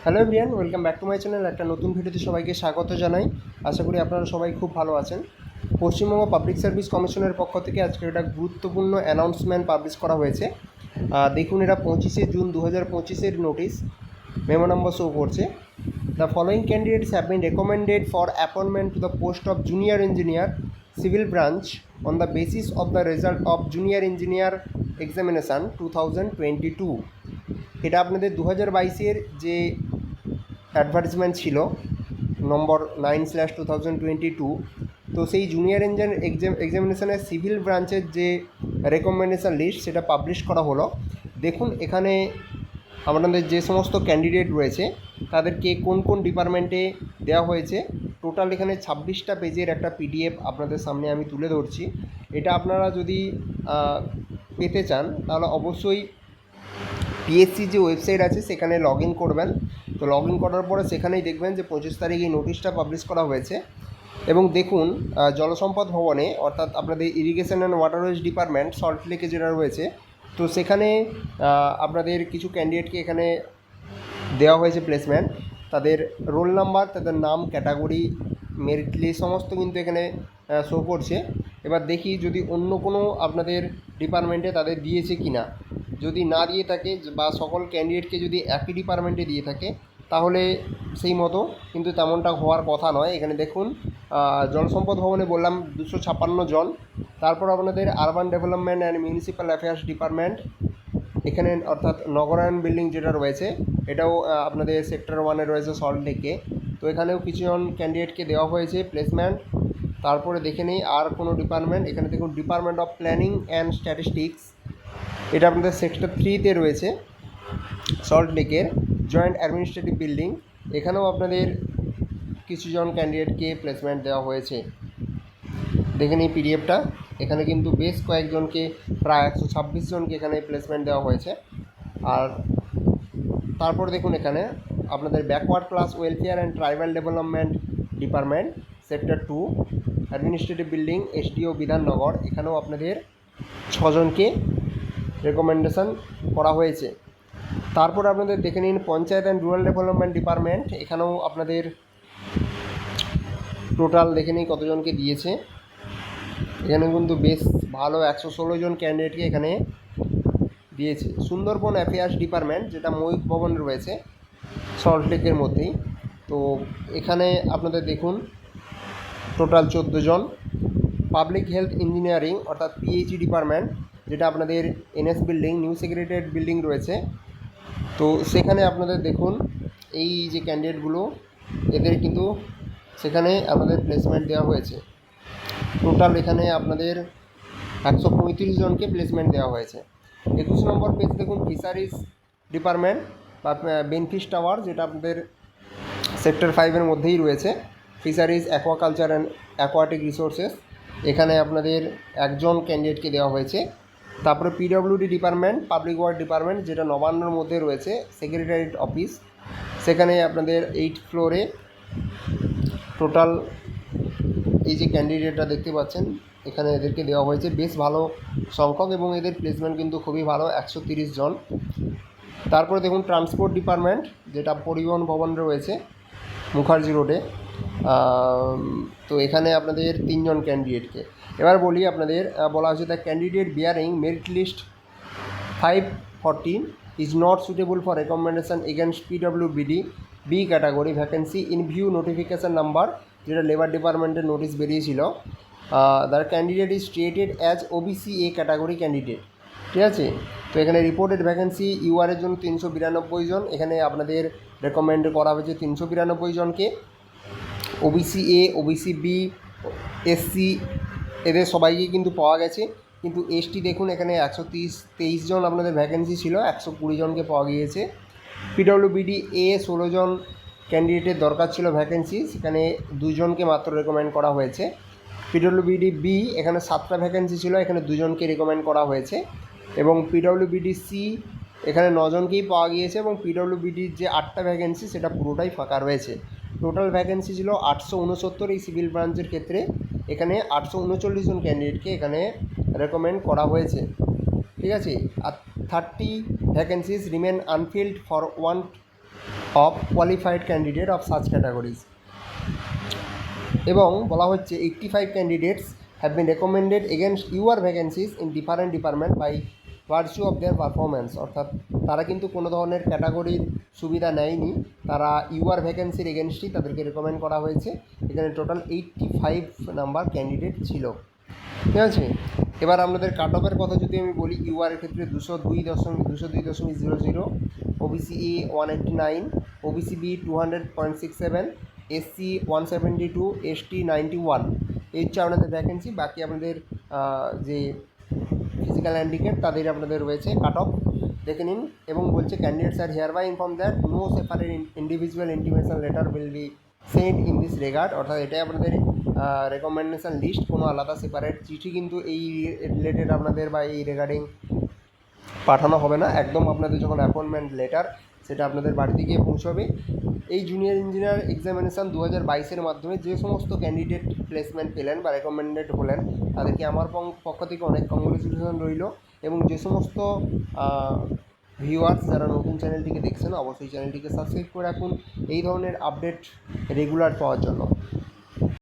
Hello everyone, welcome back to my channel. একটা নতুন ভিডিওতে সবাইকে স্বাগত জানাই। আশা করি আপনারা সবাই খুব ভালো আছেন। পশ্চিমবঙ্গ পাবলিক সার্ভিস কমিশনের পক্ষ থেকে আজকে একটা গুরুত্বপূর্ণ অ্যানাউন্সমেন্ট পাবলিশ করা হয়েছে। দেখুন, এটা 25শে জুন 2025-এর নোটিশ, মেমো নম্বর শো করছে। The following candidates have been recommended for appointment to the post of junior engineer civil branch on the basis of the result of junior engineer examination 2022। এটা আপনাদের 2022-এর যে advertisement ছিল নম্বর 9/2022, তো সেই junior engineer এক্সামিনেশনের civil ব্রাঞ্চের যে recommendation list সেটা publish করা হলো। দেখুন, এখানে আপনাদের যে সমস্ত ক্যান্ডিডেট রয়েছে তাদেরকে কোন কোন ডিপার্টমেন্টে দেওয়া হয়েছে। টোটাল এখানে 26টা পেজের একটা পিডিএফ আপনাদের সামনে আমি তুলে ধরছি। এটা আপনারা যদি পেতে চান তাহলে অবশ্যই পিএসসি যে ওয়েবসাইট আছে সেখানে লগ ইন করবেন। তো লগ ইন করার পরে সেখানেই দেখবেন যে 25 তারিখ এই নোটিশটা পাবলিশ করা হয়েছে। এবং দেখুন, জলসম্পদ ভবনে, অর্থাৎ আপনাদের ইরিগেশন অ্যান্ড ওয়াটারওয়েজ ডিপার্টমেন্ট সল্টলেকে যেটা রয়েছে, তো সেখানে আপনাদের কিছু ক্যান্ডিডেটকে এখানে দেওয়া হয়েছে প্লেসমেন্ট। তাদের রোল নাম্বার, তাদের নাম, ক্যাটাগরি, মেরিট লিস্ট সমস্ত কিন্তু এখানে শো করছে। এবার দেখি যদি অন্য কোনো আপনাদের ডিপার্টমেন্টে তাদের দিয়েছে কি না। যদি না দিয়ে থাকে বা সকল ক্যান্ডিডেটকে যদি একই ডিপার্টমেন্টে দিয়ে থাকে তাহলে সেই মতো কিন্তু তেমনটা হওয়ার কথা নয়। এখানে দেখুন, জলসম্পদ ভবনে বললাম 256 জন। তারপর আপনাদের urban development and municipal affairs department এখানে, অর্থাৎ নগরায়ণ বিল্ডিং যেটা রয়েছে, এটাও আপনাদের সেক্টর 1-এ রয়েছে সল্টলেকে। তো এখানেও কিছুজন ক্যান্ডিডেটকে দেওয়া হয়েছে প্লেসমেন্ট। তারপরে দেখে নেই আর কোনো ডিপার্টমেন্ট। এখানে দেখুন, department of planning and statistics, এটা আপনাদের সেক্টর 3-তে রয়েছে সল্টলেকের জয়েন্ট অ্যাডমিনিস্ট্রেটিভ বিল্ডিং। এখানেও আপনাদের কিছুজন ক্যান্ডিডেটকে প্লেসমেন্ট দেওয়া হয়েছে। দেখে নিই পিডিএফটা। এখানে কিন্তু বেশ কয়েকজনকে, প্রায় 126 জনকে এখানে প্লেসমেন্ট দেওয়া হয়েছে। আর তারপর দেখুন, এখানে আপনাদের backward class welfare and tribal development department sector 2 administrative building SDO Bidhannagar, এখানেও আপনাদের 6 জনকে রেকমেন্ডেশন করা হয়েছে। তারপর আপনাদের দেখে নিন panchayat and rural development department, এখানেও আপনাদের টোটাল দেখে নিই কতজনকে দিয়েছে। এখানে কিন্তু বেশ ভালো 116 জন ক্যান্ডিডেটকে এখানে দিয়েছে। সুন্দরবন অ্যাফেয়ার্স ডিপার্টমেন্ট, যেটা ময়ূখ ভবনে রয়েছে সল্টলেকের মধ্যেই, তো এখানে আপনাদের দেখুন টোটাল 14 জন। পাবলিক হেলথ ইঞ্জিনিয়ারিং অর্থাৎ পিএইচই ডিপার্টমেন্ট, যেটা আপনাদের NS building, new secretariat building রয়েছে, তো সেখানে আপনাদের দেখুন এই যে ক্যান্ডিডেটগুলো, এদের কিন্তু সেখানে আপনাদের প্লেসমেন্ট দেওয়া হয়েছে। টোটাল এখানে আপনাদের 135 জনকে প্লেসমেন্ট দেওয়া হয়েছে। 21 নম্বর পেজ দেখুন, ফিশারিজ ডিপার্টমেন্ট বা বেনফিশ টাওয়ার, যেটা আপনাদের সেক্টর 5-এর মধ্যেই রয়েছে। Fisheries, aquaculture and aquatic resources, এখানে আপনাদের 1 জন ক্যান্ডিডেটকে দেওয়া হয়েছে। তারপরে PWD department, public work department, যেটা নবান্নর মধ্যে রয়েছে সেক্রেটারিয়েট অফিস, সেখানে আপনাদের 8th ফ্লোরে টোটাল এই যে ক্যান্ডিডেটরা দেখতে পাচ্ছেন এখানে এদেরকে দেওয়া হয়েছে বেশ ভালো সংখ্যক, এবং এদের প্লেসমেন্ট কিন্তু খুবই ভালো, 130 জন। তারপরে দেখুন ট্রান্সপোর্ট ডিপার্টমেন্ট, যেটা পরিবহন ভবনে রয়েছে মুখার্জি রোডে, তো এখানে আপনাদের 3 জন ক্যান্ডিডেটকে। এবার বলি আপনাদের বলা হয়েছে the candidate bearing merit list 514 is not suitable for recommendation against PWBD B category vacancy in view notification number, যেটা লেবার ডিপার্টমেন্টের নোটিশ বেরিয়েছিল। The candidate is treated as OBC A category candidate, ঠিক আছে। তো এখানে রিপোর্টেড ভ্যাকেন্সি ইউআরের জন্য 392 জন, এখানে আপনাদের রেকমেন্ড করা হয়েছে 392 জনকে। OBC A, OBC B, SC এদের সবাইকে কিন্তু পাওয়া গেছে, কিন্তু এসটি দেখুন এখানে 123 জন আপনাদের ভ্যাকেন্সি ছিল, 120 জনকে পাওয়া গিয়েছে। পিডব্লিউবিডি এ 16 জন ক্যান্ডিডেটের দরকার ছিল ভ্যাকেন্সি, সেখানে 2 জনকে মাত্র রেকমেন্ড করা হয়েছে। পিডব্লিউবিডি বি এখানে 7টা ভ্যাকেন্সি ছিল, এখানে 2 জনকে রেকমেন্ড করা হয়েছে। এবং পিডব্লিউবিডি সি এখানে 9 জনকেই পাওয়া গিয়েছে, এবং পিডব্লিউবিডির যে 8টা ভ্যাকেন্সি সেটা পুরোটাই ফাঁকা রয়েছে। টোটাল ভ্যাকেন্সি ছিল 869 এই সিভিল ব্রাঞ্চের ক্ষেত্রে, এখানে 839 জন ক্যান্ডিডেটকে এখানে রেকমেন্ড করা হয়েছে, ঠিক আছে। আর 30 vacancies remain unfilled for of qualified candidate of such categories. এবং বলা হচ্ছে 85 candidates have been recommended against your vacancies in different department by virtue of their performance. অর্থাৎ তারা কিন্তু কোনো ধরনের ক্যাটাগরির সুবিধা নেয়নি, তারা ইউআর ভ্যাকেন্সির এগেনস্টই তাদেরকে রেকমেন্ড করা হয়েছে। এখানে টোটাল 85 নাম্বার ক্যান্ডিডেট ছিল, ঠিক আছে। এবার আপনাদের কাট অফের কথা যদি আমি বলি, ইউআরের ক্ষেত্রে 202.00, OBC A 189, OBC B 200.67, SC 172, ST 91, এই হচ্ছে আপনাদের ভ্যাকেন্সি। বাকি আপনাদের যে ফিজিক্যাল হ্যান্ডিক্যাপ তাদের আপনাদের রয়েছে কাট অফ, দেখে নিন। এবং বলছে candidates are hereby inform that no separate individual intimation letter will be sent in this regard. অর্থাৎ এটাই আপনাদের রেকমেন্ডেশন লিস্ট, কোনো আলাদা সেপারেট চিঠি কিন্তু এই রিলেটেড আপনাদের বা এই রিগার্ডিং পাঠানো হবে না। একদম আপনাদের যখন অ্যাপয়েন্টমেন্ট লেটার সেটা আপনাদের বাড়িতে গিয়ে পৌঁছবে। এই জুনিয়র ইঞ্জিনিয়ার এক্সামিনেশান 2022-এর মাধ্যমে যে সমস্ত ক্যান্ডিডেট প্লেসমেন্ট পেলেন বা রেকমেন্ডেড হলেন তাদেরকে আমার পক্ষ থেকে অনেক কংগ্রেচুলেশন রইল। এবং যে সমস্ত ভিউয়ার্স যারা নতুন চ্যানেলটিকে দেখছেন অবশ্যই চ্যানেলটিকে সাবস্ক্রাইব করে রাখুন এই ধরনের আপডেট রেগুলার পাওয়ার জন্য।